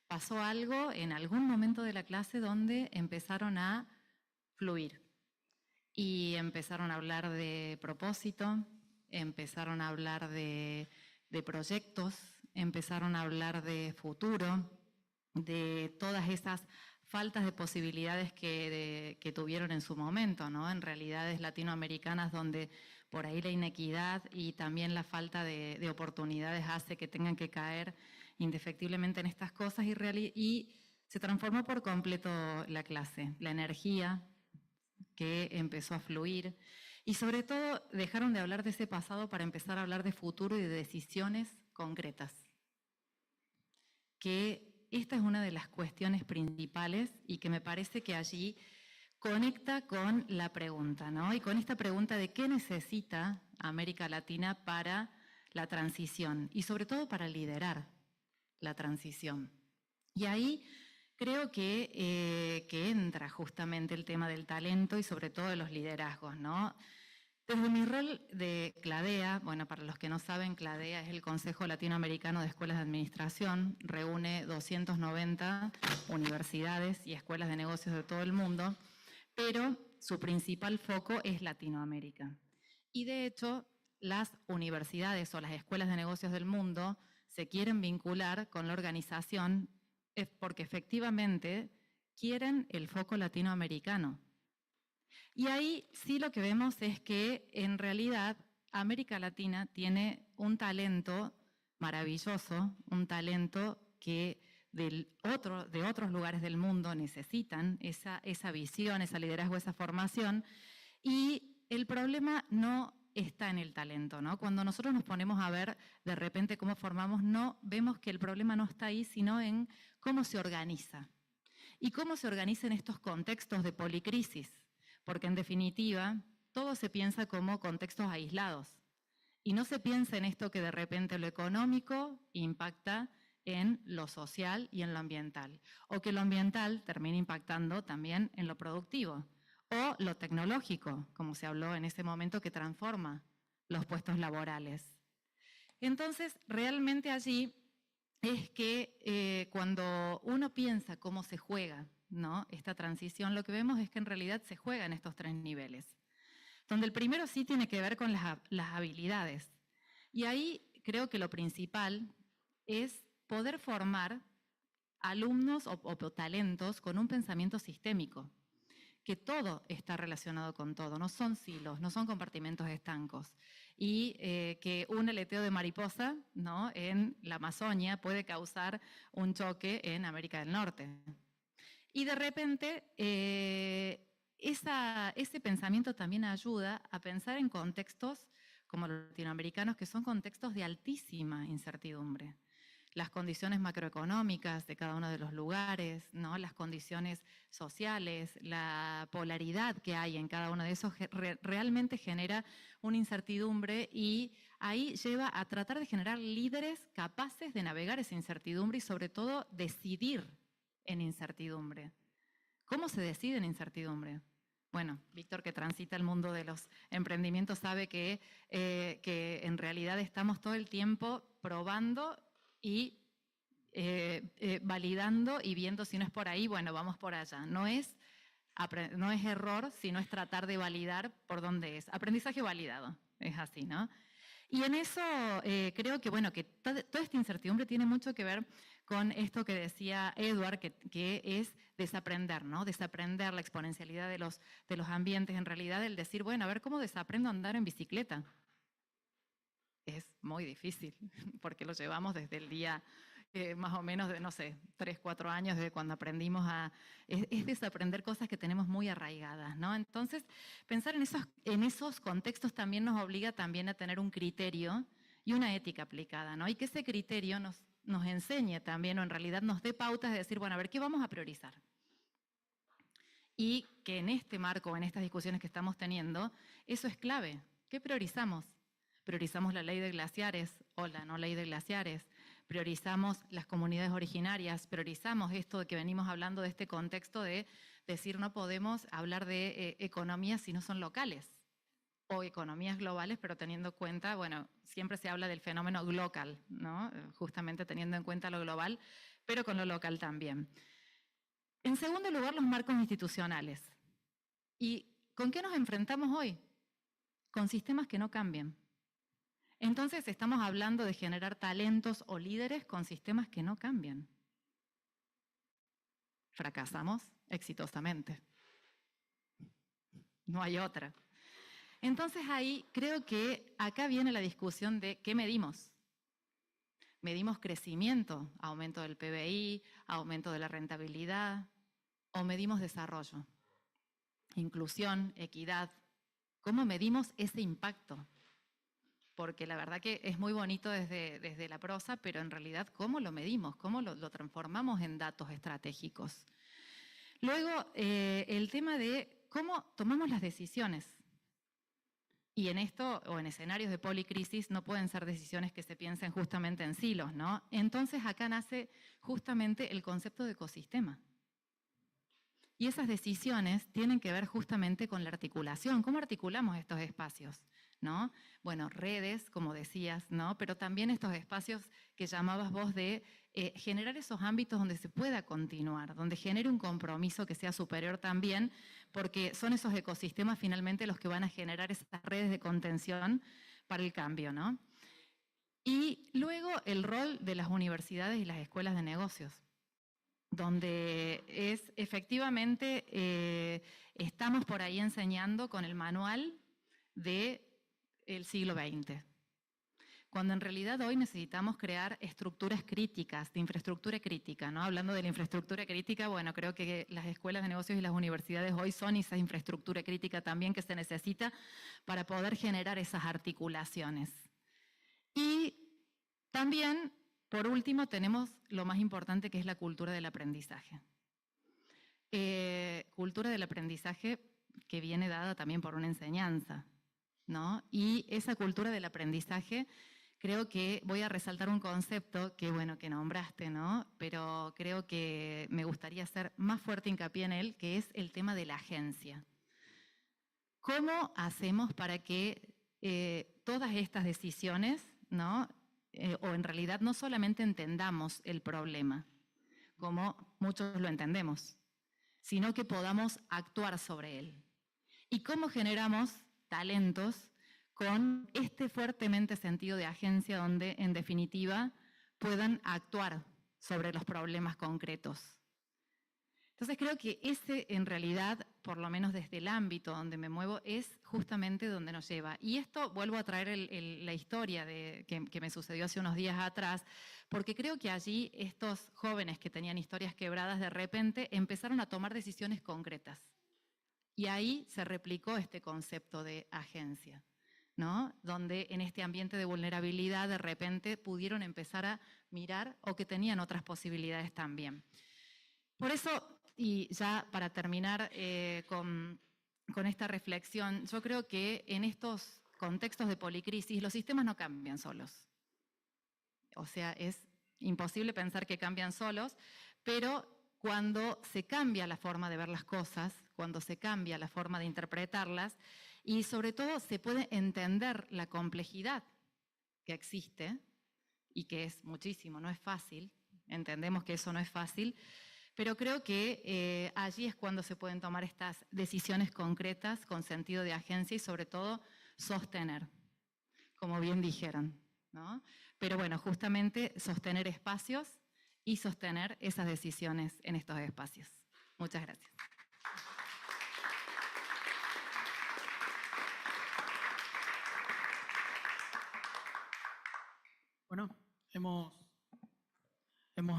pasó algo en algún momento de la clase donde empezaron a fluir. Y empezaron a hablar de propósito, empezaron a hablar de proyectos, empezaron a hablar de futuro, de todas esas faltas de posibilidades que tuvieron en su momento, ¿no? En realidades latinoamericanas donde por ahí la inequidad y también la falta de oportunidades hace que tengan que caer indefectiblemente en estas cosas, y se transformó por completo la clase, la energía que empezó a fluir, y sobre todo dejaron de hablar de ese pasado para empezar a hablar de futuro y de decisiones concretas. Que esta es una de las cuestiones principales y que me parece que allí conecta con la pregunta, ¿no? Y con esta pregunta de qué necesita América Latina para la transición y sobre todo para liderar la transición. Y ahí creo que entra justamente el tema del talento y sobre todo de los liderazgos, ¿no? Desde mi rol de CLADEA, bueno, para los que no saben, CLADEA es el Consejo Latinoamericano de Escuelas de Administración, reúne 290 universidades y escuelas de negocios de todo el mundo, pero su principal foco es Latinoamérica. Y de hecho, las universidades o las escuelas de negocios del mundo se quieren vincular con la organización porque efectivamente quieren el foco latinoamericano. Y ahí sí lo que vemos es que en realidad América Latina tiene un talento maravilloso, un talento que de otros lugares del mundo necesitan esa visión, ese liderazgo, esa formación, y el problema no está en el talento, ¿no? Cuando nosotros nos ponemos a ver de repente cómo formamos, no vemos que el problema no está ahí, sino en cómo se organiza. Y cómo se organiza en estos contextos de policrisis, porque en definitiva todo se piensa como contextos aislados. Y no se piensa en esto que de repente lo económico impacta en lo social y en lo ambiental, o que lo ambiental termina impactando también en lo productivo, o lo tecnológico, como se habló en ese momento, que transforma los puestos laborales. Entonces, realmente allí es que cuando uno piensa cómo se juega, ¿no?, esta transición, lo que vemos es que en realidad se juega en estos tres niveles, donde el primero sí tiene que ver con las habilidades. Y ahí creo que lo principal es poder formar alumnos o talentos con un pensamiento sistémico, que todo está relacionado con todo, no son silos, no son compartimentos estancos. Y que un aleteo de mariposa, ¿no?, en la Amazonia puede causar un choque en América del Norte. Y de repente ese pensamiento también ayuda a pensar en contextos como los latinoamericanos, que son contextos de altísima incertidumbre. Las condiciones macroeconómicas de cada uno de los lugares, ¿no?, las condiciones sociales, la polaridad que hay en cada uno de esos realmente genera una incertidumbre, y ahí lleva a tratar de generar líderes capaces de navegar esa incertidumbre y sobre todo decidir en incertidumbre. ¿Cómo se decide en incertidumbre? Bueno, Víctor, que transita el mundo de los emprendimientos, sabe que en realidad estamos todo el tiempo probando y validando y viendo si no es por ahí, bueno, vamos por allá. No es No es error, sino es tratar de validar por dónde es. Aprendizaje validado, es así, ¿no? Y en eso creo que, bueno, que toda esta incertidumbre tiene mucho que ver con esto que decía Edward, que es desaprender, ¿no? Desaprender la exponencialidad de los ambientes, en realidad el decir, bueno, a ver cómo desaprendo a andar en bicicleta. Es muy difícil, porque lo llevamos desde el día más o menos de, no sé, 3, 4 años, desde cuando aprendimos es desaprender cosas que tenemos muy arraigadas, ¿no? Entonces, pensar en esos contextos también nos obliga también a tener un criterio y una ética aplicada, ¿no? Y que ese criterio nos enseñe también, o en realidad nos dé pautas de decir, bueno, a ver, ¿qué vamos a priorizar? Y que en este marco, en estas discusiones que estamos teniendo, eso es clave. ¿Qué priorizamos? ¿Priorizamos la ley de glaciares o la no ley de glaciares? ¿Priorizamos las comunidades originarias? ¿Priorizamos esto de que venimos hablando de este contexto de decir no podemos hablar de economías si no son locales? O economías globales, pero teniendo en cuenta, bueno, siempre se habla del fenómeno local, ¿no? Justamente teniendo en cuenta lo global, pero con lo local también. En segundo lugar, los marcos institucionales. ¿Y con qué nos enfrentamos hoy? Con sistemas que no cambian. Entonces estamos hablando de generar talentos o líderes con sistemas que no cambian. Fracasamos exitosamente. No hay otra. Entonces ahí creo que acá viene la discusión de qué medimos. ¿Medimos crecimiento, aumento del PBI, aumento de la rentabilidad? ¿O medimos desarrollo? Inclusión, equidad. ¿Cómo medimos ese impacto? Porque la verdad que es muy bonito desde la prosa, pero en realidad, ¿cómo lo medimos? ¿Cómo lo transformamos en datos estratégicos? Luego, el tema de cómo tomamos las decisiones. Y en esto, o en escenarios de policrisis, no pueden ser decisiones que se piensen justamente en silos, ¿no? Entonces, acá nace justamente el concepto de ecosistema. Y esas decisiones tienen que ver justamente con la articulación. ¿Cómo articulamos estos espacios? ¿No? Bueno, redes, como decías, ¿no? Pero también estos espacios que llamabas vos de generar esos ámbitos donde se pueda continuar, donde genere un compromiso que sea superior también, porque son esos ecosistemas finalmente los que van a generar esas redes de contención para el cambio, ¿no? Y luego el rol de las universidades y las escuelas de negocios, donde es efectivamente, estamos por ahí enseñando con el manual del siglo XX, cuando en realidad hoy necesitamos crear estructuras críticas, de infraestructura crítica, ¿no? Hablando de la infraestructura crítica, bueno, creo que las escuelas de negocios y las universidades hoy son esa infraestructura crítica también que se necesita para poder generar esas articulaciones. Y también, por último, tenemos lo más importante, que es la cultura del aprendizaje. Cultura del aprendizaje que viene dada también por una enseñanza, ¿no? Y esa cultura del aprendizaje, creo que voy a resaltar un concepto que, bueno, que nombraste, ¿no? Pero creo que me gustaría hacer más fuerte hincapié en él, que es el tema de la agencia. ¿Cómo hacemos para que todas estas decisiones, ¿no? O en realidad no solamente entendamos el problema, como muchos lo entendemos, sino que podamos actuar sobre él? ¿Y cómo generamos talentos con este fuertemente sentido de agencia donde, en definitiva, puedan actuar sobre los problemas concretos? Entonces creo que ese, en realidad, por lo menos desde el ámbito donde me muevo, es justamente donde nos lleva. Y esto vuelvo a traer la historia que me sucedió hace unos días atrás, porque creo que allí estos jóvenes que tenían historias quebradas de repente empezaron a tomar decisiones concretas. Y ahí se replicó este concepto de agencia, ¿no? Donde en este ambiente de vulnerabilidad de repente pudieron empezar a mirar o que tenían otras posibilidades también. Por eso, y ya para terminar con esta reflexión, yo creo que en estos contextos de policrisis los sistemas no cambian solos. O sea, es imposible pensar que cambian solos, pero cuando se cambia la forma de ver las cosas, cuando se cambia la forma de interpretarlas y sobre todo se puede entender la complejidad que existe y que es muchísimo, no es fácil, entendemos que eso no es fácil, Pero creo que allí es cuando se pueden tomar estas decisiones concretas con sentido de agencia y sobre todo sostener, como bien dijeron, ¿no? Pero bueno, justamente sostener espacios y sostener esas decisiones en estos espacios. Muchas gracias. Bueno, hemos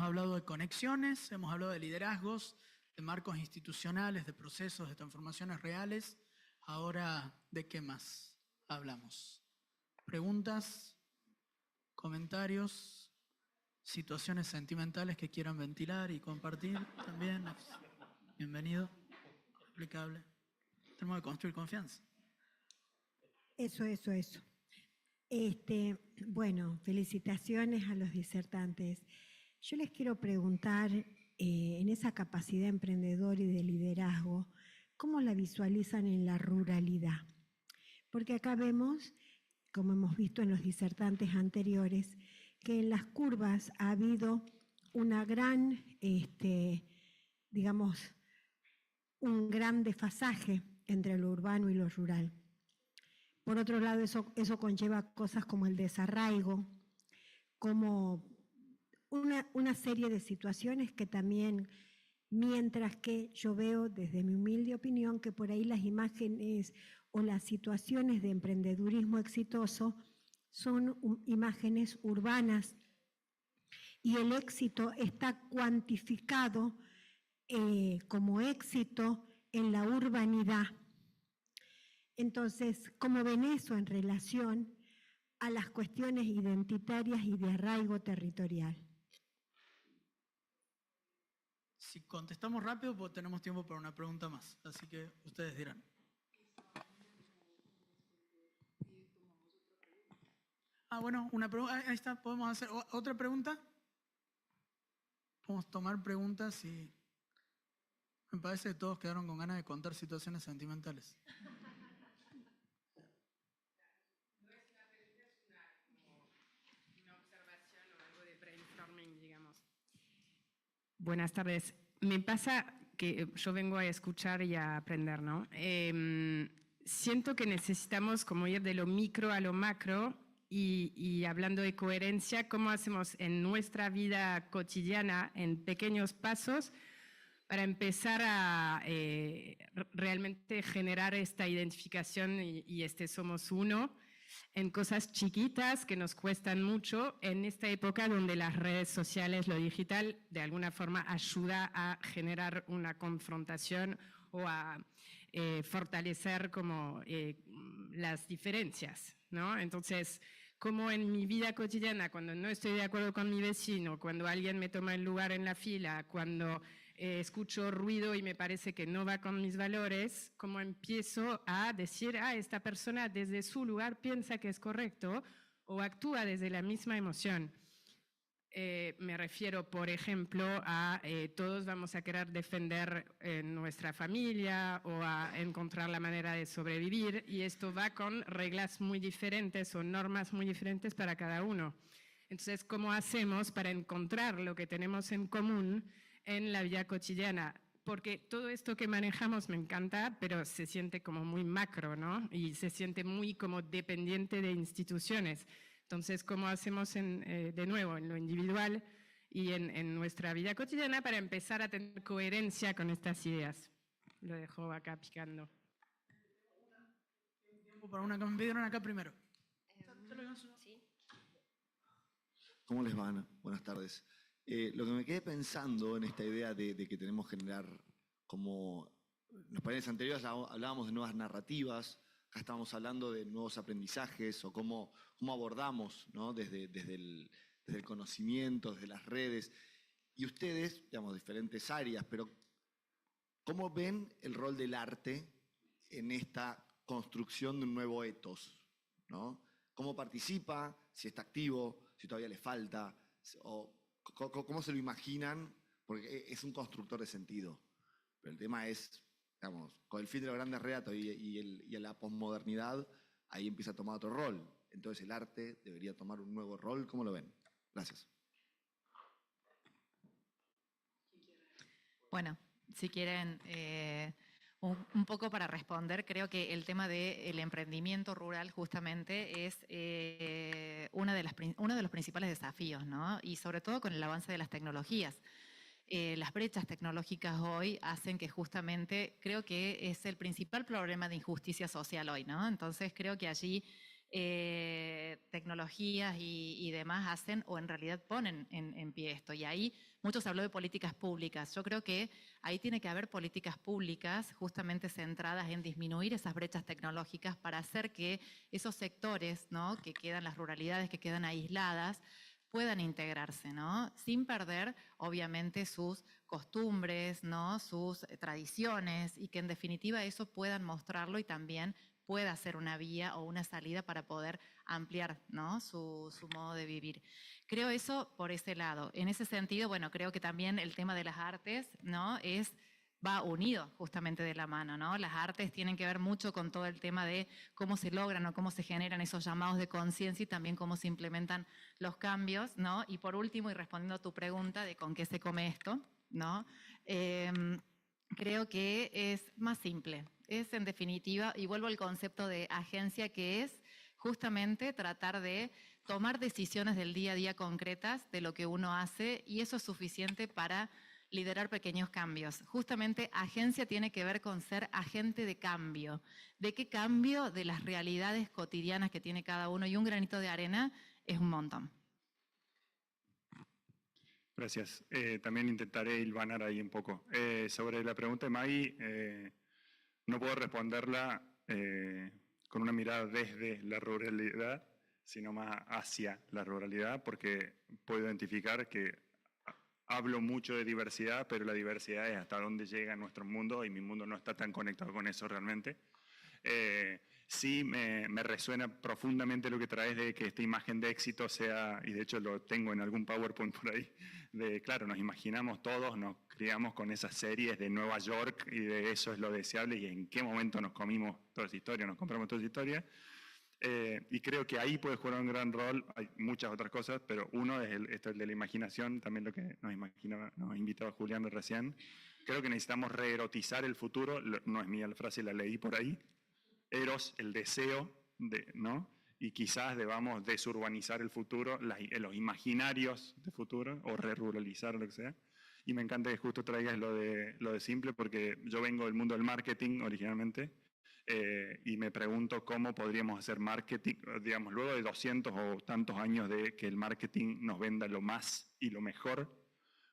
hablado de conexiones, hemos hablado de liderazgos, de marcos institucionales, de procesos, de transformaciones reales. Ahora, ¿de qué más hablamos? ¿Preguntas? ¿Comentarios? ¿Situaciones sentimentales que quieran ventilar y compartir también? Bienvenido. Aplicable. Tenemos que construir confianza. Eso. Bueno, felicitaciones a los disertantes. Yo les quiero preguntar, en esa capacidad emprendedora y de liderazgo, ¿cómo la visualizan en la ruralidad? Porque acá vemos, como hemos visto en los disertantes anteriores, que en las curvas ha habido una gran, digamos, un gran desfasaje entre lo urbano y lo rural. Por otro lado, eso conlleva cosas como el desarraigo, como una serie de situaciones que también, mientras que yo veo desde mi humilde opinión que por ahí las imágenes o las situaciones de emprendedurismo exitoso son imágenes urbanas y el éxito está cuantificado como éxito en la urbanidad. Entonces, ¿cómo ven eso en relación a las cuestiones identitarias y de arraigo territorial? Si contestamos rápido, pues tenemos tiempo para una pregunta más. Así que ustedes dirán. Bueno, una pregunta. Ahí está, podemos hacer otra pregunta. Podemos tomar preguntas y me parece que todos quedaron con ganas de contar situaciones sentimentales. Buenas tardes. Me pasa que yo vengo a escuchar y a aprender, ¿no? Siento que necesitamos como ir de lo micro a lo macro y hablando de coherencia, ¿cómo hacemos en nuestra vida cotidiana en pequeños pasos para empezar a realmente generar esta identificación y este somos uno? En cosas chiquitas que nos cuestan mucho en esta época donde las redes sociales, lo digital, de alguna forma ayuda a generar una confrontación o a fortalecer como las diferencias, ¿no? Entonces, como en mi vida cotidiana, cuando no estoy de acuerdo con mi vecino, cuando alguien me toma el lugar en la fila, cuando escucho ruido y me parece que no va con mis valores, como empiezo a decir, esta persona desde su lugar piensa que es correcto o actúa desde la misma emoción. Me refiero, por ejemplo, a todos vamos a querer defender nuestra familia o a encontrar la manera de sobrevivir y esto va con reglas muy diferentes o normas muy diferentes para cada uno. Entonces, ¿cómo hacemos para encontrar lo que tenemos en común en la vida cotidiana? Porque todo esto que manejamos me encanta, pero se siente como muy macro, ¿no? Y se siente muy como dependiente de instituciones. Entonces, ¿cómo hacemos de nuevo en lo individual y en nuestra vida cotidiana para empezar a tener coherencia con estas ideas? Lo dejo acá picando. Tiempo para una que me pidieron acá primero. Sí. ¿Cómo les van? Buenas tardes. Lo que me quedé pensando en esta idea de que tenemos que generar, como en los paneles anteriores hablábamos de nuevas narrativas, acá estamos hablando de nuevos aprendizajes o cómo abordamos, ¿no? desde el conocimiento, desde las redes. Y ustedes, digamos, diferentes áreas, pero ¿cómo ven el rol del arte en esta construcción de un nuevo etos, ¿no? ¿Cómo participa? Si está activo, si todavía le falta, o ¿cómo se lo imaginan? Porque es un constructor de sentido. Pero el tema es, digamos, con el fin de los grandes relatos y la posmodernidad, ahí empieza a tomar otro rol. Entonces el arte debería tomar un nuevo rol. ¿Cómo lo ven? Gracias. Bueno, si quieren, un poco para responder, creo que el tema del emprendimiento rural justamente es uno de los principales desafíos, ¿no? Y sobre todo con el avance de las tecnologías. Las brechas tecnológicas hoy hacen que justamente, creo que es el principal problema de injusticia social hoy, ¿no? Entonces creo que allí tecnologías y demás hacen o en realidad ponen en pie esto. Y ahí muchos habló de políticas públicas. Yo creo que ahí tiene que haber políticas públicas justamente centradas en disminuir esas brechas tecnológicas para hacer que esos sectores, ¿no?, que quedan, las ruralidades que quedan aisladas, puedan integrarse, ¿no? Sin perder, obviamente, sus costumbres, ¿no?, sus tradiciones, y que en definitiva eso puedan mostrarlo y también pueda ser una vía o una salida para poder ampliar, ¿no?, su modo de vivir. Creo eso por ese lado. En ese sentido, bueno, creo que también el tema de las artes, ¿no?, va unido justamente de la mano, ¿no? Las artes tienen que ver mucho con todo el tema de cómo se logran o cómo se generan esos llamados de conciencia y también cómo se implementan los cambios, ¿no? Y por último, y respondiendo a tu pregunta de con qué se come esto, ¿no? Creo que es más simple. Es en definitiva, y vuelvo al concepto de agencia, que es justamente tratar de tomar decisiones del día a día concretas de lo que uno hace, y eso es suficiente para liderar pequeños cambios. Justamente agencia tiene que ver con ser agente de cambio. ¿De qué cambio? De las realidades cotidianas que tiene cada uno, y un granito de arena es un montón. Gracias. También intentaré hilvanar ahí un poco. Sobre la pregunta de Maggie, no puedo responderla con una mirada desde la ruralidad, sino más hacia la ruralidad, porque puedo identificar que hablo mucho de diversidad, pero la diversidad es hasta dónde llega nuestro mundo, y mi mundo no está tan conectado con eso realmente. Sí me resuena profundamente lo que traes de que esta imagen de éxito sea, y de hecho lo tengo en algún PowerPoint por ahí, de claro, nos imaginamos todos, nos criamos con esas series de Nueva York y de eso es lo deseable, y en qué momento nos comimos toda esa historia, nos compramos toda esa historia. Y creo que ahí puede jugar un gran rol. Hay muchas otras cosas, pero uno es el de la imaginación, también lo que nos invitaba Julián recién. Creo que necesitamos reerotizar el futuro, no es mía la frase, la leí por ahí. Eros, el deseo, ¿no? Y quizás debamos desurbanizar el futuro, los imaginarios de futuro, o re-ruralizar, lo que sea. Y me encanta que justo traigas lo de simple, porque yo vengo del mundo del marketing originalmente, y me pregunto cómo podríamos hacer marketing, digamos, luego de 200 o tantos años de que el marketing nos venda lo más y lo mejor,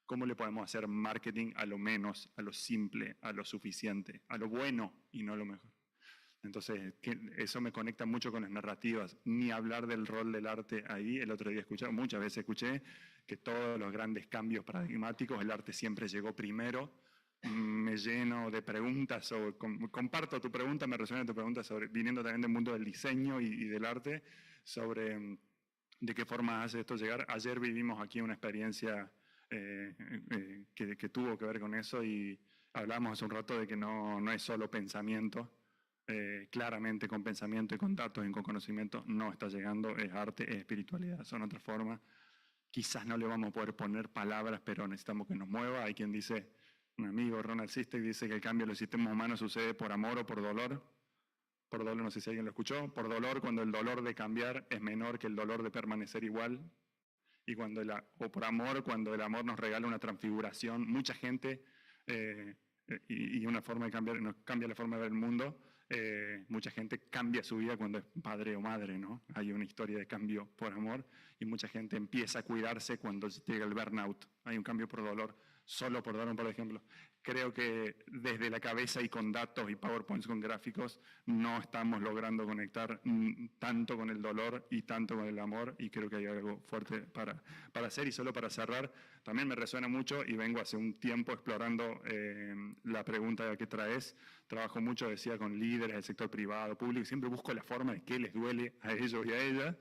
¿cómo le podemos hacer marketing a lo menos, a lo simple, a lo suficiente, a lo bueno y no a lo mejor? Entonces, eso me conecta mucho con las narrativas, ni hablar del rol del arte ahí. El otro día muchas veces escuché que todos los grandes cambios paradigmáticos, el arte siempre llegó primero. Me lleno de preguntas, comparto tu pregunta, me resuena tu pregunta, viniendo también del mundo del diseño y del arte, sobre de qué forma hace esto llegar. Ayer vivimos aquí una experiencia que tuvo que ver con eso, y hablamos hace un rato de que no es solo pensamiento. Claramente con pensamiento y con datos y con conocimiento no está llegando, es arte, es espiritualidad, son otras formas. Quizás no le vamos a poder poner palabras, pero necesitamos que nos mueva. Hay quien dice, un amigo, Ronald Sistek, dice que el cambio de los sistemas humanos sucede por amor o por dolor. Por dolor, no sé si alguien lo escuchó. Por dolor, cuando el dolor de cambiar es menor que el dolor de permanecer igual. Y o por amor, cuando el amor nos regala una transfiguración. Mucha gente, y una forma de cambiar, nos cambia la forma de ver el mundo. Mucha gente cambia su vida cuando es padre o madre, ¿no? Hay una historia de cambio por amor, y mucha gente empieza a cuidarse cuando llega el burnout. Hay un cambio por dolor, solo por dar un par de ejemplos. Creo que desde la cabeza y con datos y PowerPoints con gráficos no estamos logrando conectar tanto con el dolor y tanto con el amor, y creo que hay algo fuerte para hacer. Y solo para cerrar, también me resuena mucho, y vengo hace un tiempo explorando la pregunta que traes. Trabajo mucho, decía, con líderes del sector privado, público, y siempre busco la forma de qué les duele a ellos y a ellas.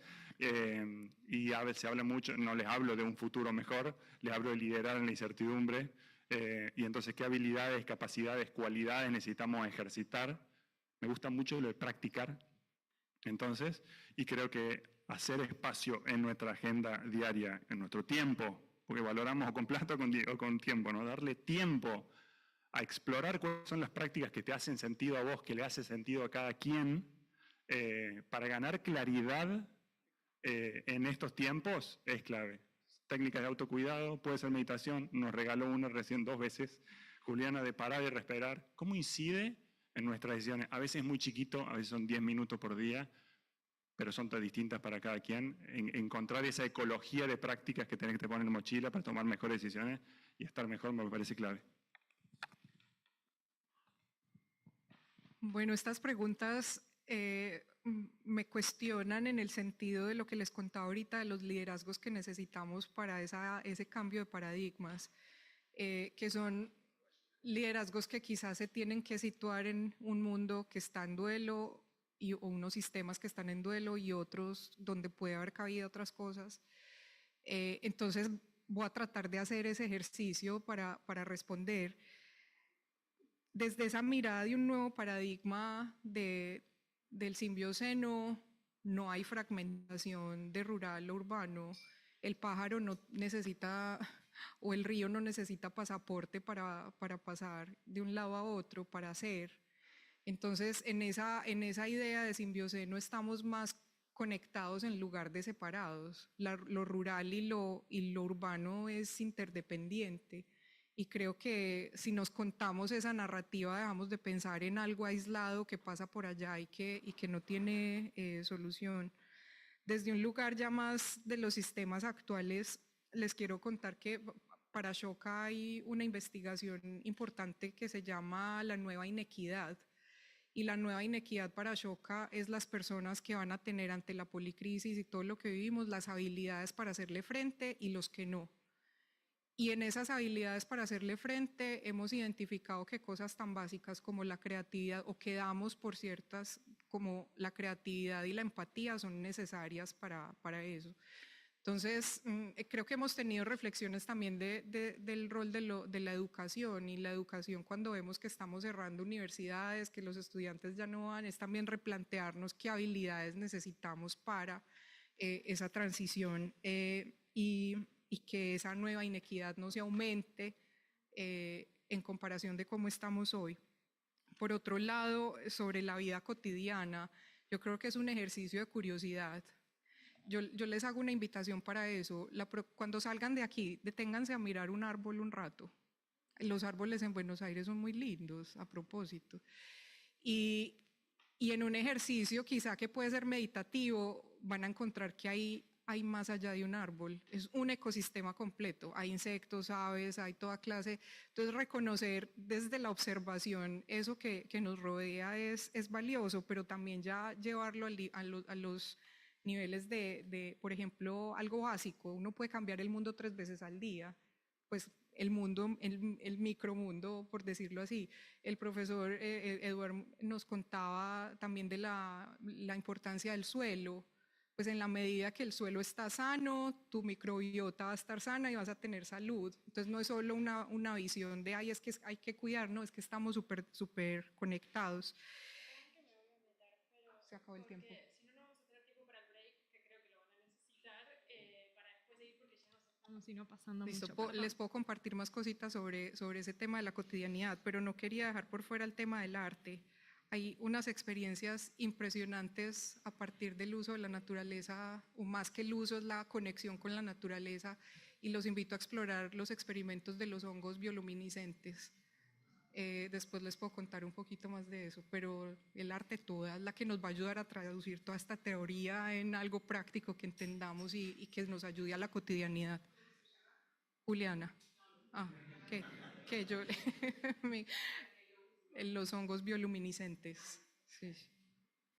Y a veces se habla mucho, no les hablo de un futuro mejor, les hablo de liderar en la incertidumbre. Y entonces, ¿qué habilidades, capacidades, cualidades necesitamos ejercitar? Me gusta mucho lo de practicar. Entonces, y creo que hacer espacio en nuestra agenda diaria, en nuestro tiempo, porque valoramos o con plata o con tiempo, ¿no? Darle tiempo a explorar cuáles son las prácticas que te hacen sentido a vos, que le hace sentido a cada quien, para ganar claridad en estos tiempos es clave. Técnicas de autocuidado, puede ser meditación, nos regaló una recién 2 veces, Juliana, de parar y respirar. ¿Cómo incide en nuestras decisiones? A veces es muy chiquito, a veces son 10 minutos por día, pero son tan distintas para cada quien. Encontrar esa ecología de prácticas que tenés que te poner en mochila para tomar mejores decisiones y estar mejor me parece clave. Bueno, estas preguntas me cuestionan en el sentido de lo que les contaba ahorita de los liderazgos que necesitamos para ese cambio de paradigmas, que son liderazgos que quizás se tienen que situar en un mundo que está en duelo o unos sistemas que están en duelo y otros donde puede haber cabido otras cosas. Entonces voy a tratar de hacer ese ejercicio para responder desde esa mirada de un nuevo paradigma del simbioceno. No hay fragmentación de rural o urbano. El pájaro no necesita, o el río no necesita pasaporte para pasar de un lado a otro, para hacer. Entonces, en esa idea de simbioceno estamos más conectados en lugar de separados. Lo rural y lo urbano es interdependiente. Y creo que si nos contamos esa narrativa, dejamos de pensar en algo aislado que pasa por allá y que no tiene solución. Desde un lugar ya más de los sistemas actuales, les quiero contar que para Ashoka hay una investigación importante que se llama la nueva inequidad. Y la nueva inequidad para Ashoka es las personas que van a tener ante la policrisis y todo lo que vivimos las habilidades para hacerle frente y los que no. Y en esas habilidades para hacerle frente hemos identificado que cosas tan básicas como la creatividad, o que damos por ciertas, como la creatividad y la empatía, son necesarias para eso. Entonces, creo que hemos tenido reflexiones también del rol de la educación, y la educación, cuando vemos que estamos cerrando universidades, que los estudiantes ya no van, es también replantearnos qué habilidades necesitamos para esa transición y que esa nueva inequidad no se aumente en comparación de cómo estamos hoy. Por otro lado, sobre la vida cotidiana, yo creo que es un ejercicio de curiosidad. Yo les hago una invitación para eso. Cuando salgan de aquí, deténganse a mirar un árbol un rato. Los árboles en Buenos Aires son muy lindos, a propósito. Y en un ejercicio quizá que puede ser meditativo, van a encontrar que hay más allá de un árbol, es un ecosistema completo, hay insectos, aves, hay toda clase. Entonces reconocer desde la observación eso que nos rodea es valioso, pero también ya llevarlo a los niveles por ejemplo, algo básico. Uno puede cambiar el mundo 3 veces al día, pues el mundo, el micromundo, por decirlo así. El profesor Eduardo nos contaba también de la importancia del suelo. Pues en la medida que el suelo está sano, tu microbiota va a estar sana y vas a tener salud. Entonces no es solo una visión de, es que hay que cuidar, no, es que estamos súper conectados. Se acabó el tiempo. Si no, no vamos a tener tiempo para el break, que creo que lo van a necesitar, para después seguir, porque ya nos estamos pasando mucho. Les puedo compartir más cositas sobre ese tema de la cotidianidad, pero no quería dejar por fuera el tema del arte. Hay unas experiencias impresionantes a partir del uso de la naturaleza, o más que el uso es la conexión con la naturaleza, y los invito a explorar los experimentos de los hongos bioluminiscentes. Después les puedo contar un poquito más de eso, pero el arte toda es la que nos va a ayudar a traducir toda esta teoría en algo práctico que entendamos y que nos ayude a la cotidianidad. Juliana. ¿Qué? Yo... los hongos bioluminiscentes. Sí.